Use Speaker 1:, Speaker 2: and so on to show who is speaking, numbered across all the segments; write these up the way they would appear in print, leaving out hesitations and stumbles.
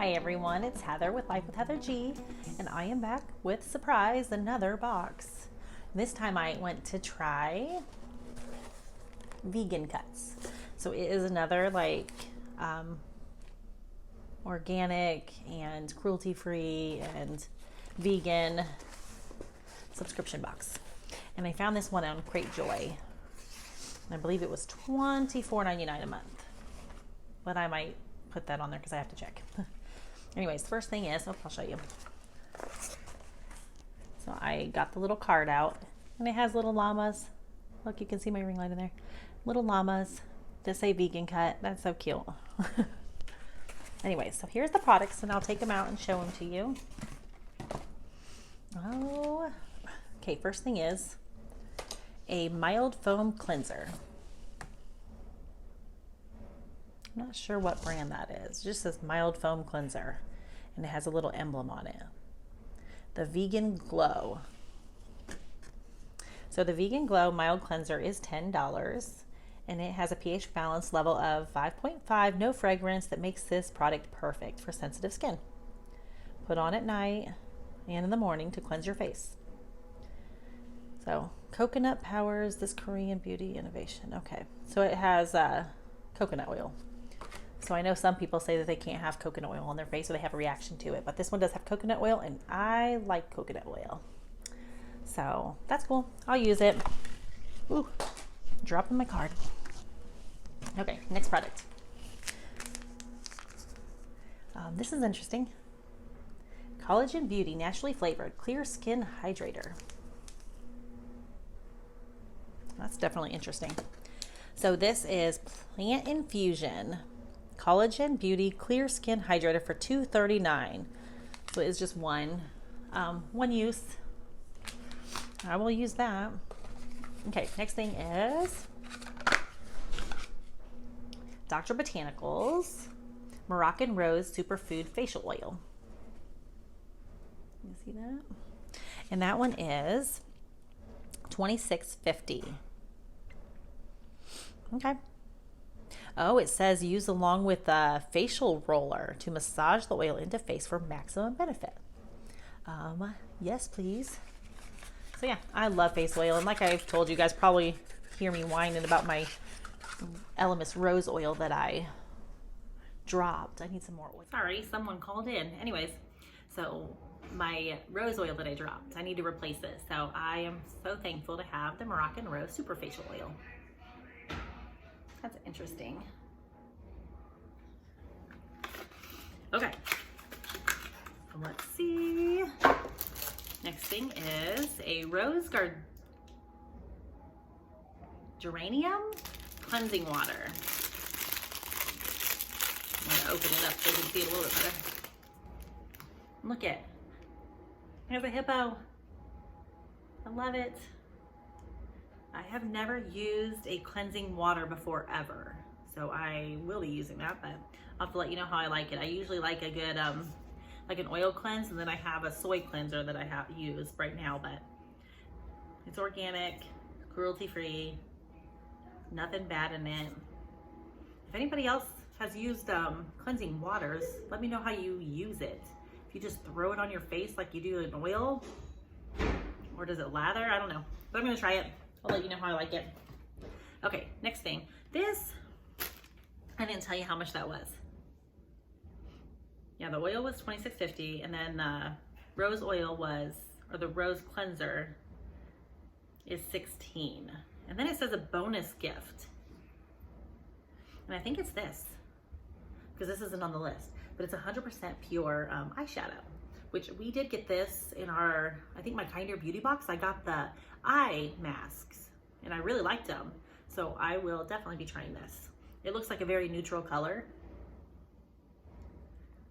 Speaker 1: Hi everyone, it's Heather with Life with Heather G, and I am back with, surprise, another box. This time I went to try Vegancuts. So it is another organic and cruelty-free and vegan subscription box. And I found this one on Crate Joy. And I believe it was $24.99 a month. But I might put that on there because I have to check. Anyways, the first thing is, I'll show you. So I got the little card out, and it has little llamas. Look, you can see my ring light in there. Little llamas that say vegan cut. That's so cute. Anyways, so here's the products, and I'll take them out and show them to you. Oh, okay. First thing is a mild foam cleanser. I'm not sure what brand that is. It just says mild foam cleanser, and it has a little emblem on it. The Vegan Glow. So the Vegan Glow mild cleanser is $10, and it has a pH balance level of 5.5, no fragrance, that makes this product perfect for sensitive skin. Put on at night and in the morning to cleanse your face. So coconut powers this Korean beauty innovation. Okay, so it has coconut oil. So I know some people say that they can't have coconut oil on their face or they have a reaction to it, but this one does have coconut oil, and I like coconut oil. So that's cool. I'll use it. Ooh, dropping my card. Okay, next product. This is interesting. Collagen Beauty Naturally Flavored Clear Skin Hydrator. That's definitely interesting. So this is Plant Infusion Collagen Beauty Clear Skin Hydrator for $2.39. So it is just one use. I will use that. Okay, next thing is Dr. Botanicals Moroccan Rose Superfood Facial Oil. You see that? And that one is $26.50. Okay. Oh, it says use along with a facial roller to massage the oil into face for maximum benefit. Yes, please. So yeah, I love face oil. And like I've told you guys, probably hear me whining about my Elemis rose oil that I dropped. I need some more oil. Sorry, someone called in. Anyways, so my rose oil that I dropped, I need to replace it. So I am so thankful to have the Moroccan Rose Super Facial Oil. That's interesting. Okay, so let's see. Next thing is a rose geranium cleansing water. I'm gonna open it up so you can see it a little bit better. Look at, there's a hippo. I love it. I have never used a cleansing water before ever, so I will be using that, but I'll have to let you know how I like it. I usually like a good, like an oil cleanse, and then I have a soy cleanser that I have used right now, but it's organic, cruelty-free, nothing bad in it. If anybody else has used cleansing waters, let me know how you use it. If you just throw it on your face like you do an oil, or does it lather? I don't know, but I'm gonna try it. I'll let you know how I like it. Okay, next thing. This, I didn't tell you how much that was. Yeah, the oil was $26.50, and then the rose oil was, or the rose cleanser is $16. And then it says a bonus gift. And I think it's this, because this isn't on the list, but it's 100% pure eyeshadow, which we did get this in our, I think my Kinder Beauty box. I got the eye masks, and I really liked them. So I will definitely be trying this. It looks like a very neutral color.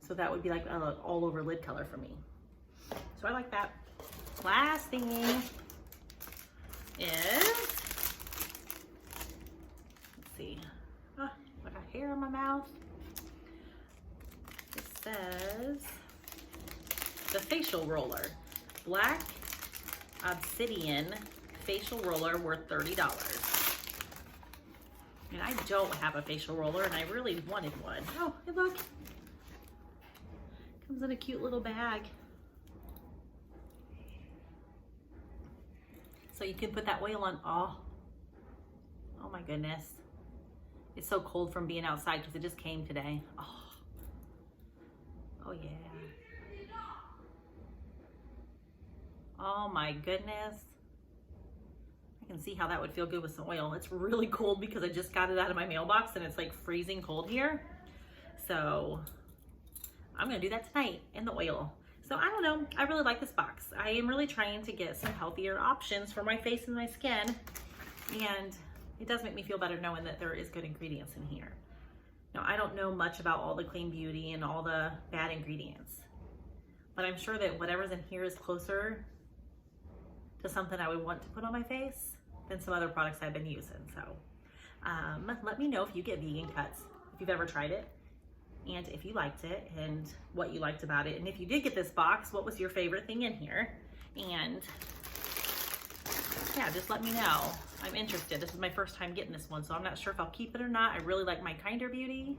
Speaker 1: So that would be like an all over lid color for me. So I like that. Last thing is, let's see. Oh, I got hair in my mouth. It says the facial roller. Black Obsidian facial roller worth $30. And I don't have a facial roller, and I really wanted one. Oh, hey, look. Comes in a cute little bag. So you can put that oil on. Oh my goodness. It's so cold from being outside because it just came today. Oh yeah. Oh my goodness. I can see how that would feel good with some oil. It's really cold because I just got it out of my mailbox and it's like freezing cold here. So I'm gonna do that tonight in the oil. So I don't know, I really like this box. I am really trying to get some healthier options for my face and my skin. And it does make me feel better knowing that there is good ingredients in here. Now, I don't know much about all the clean beauty and all the bad ingredients, but I'm sure that whatever's in here is closer to something I would want to put on my face than some other products I've been using. So let me know if you get Vegancuts, if you've ever tried it, and if you liked it and what you liked about it. And if you did get this box, what was your favorite thing in here? And yeah, just let me know. I'm interested. This is my first time getting this one, so I'm not sure if I'll keep it or not. I really like my Kinder Beauty,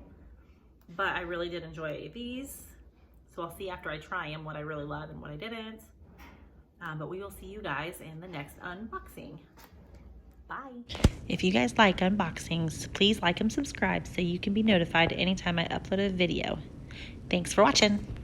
Speaker 1: but I really did enjoy these. So I'll see after I try them what I really love and what I didn't. But we will see you guys in the next unboxing. Bye. If you guys like unboxings, please like and subscribe so you can be notified anytime I upload a video. Thanks for watching.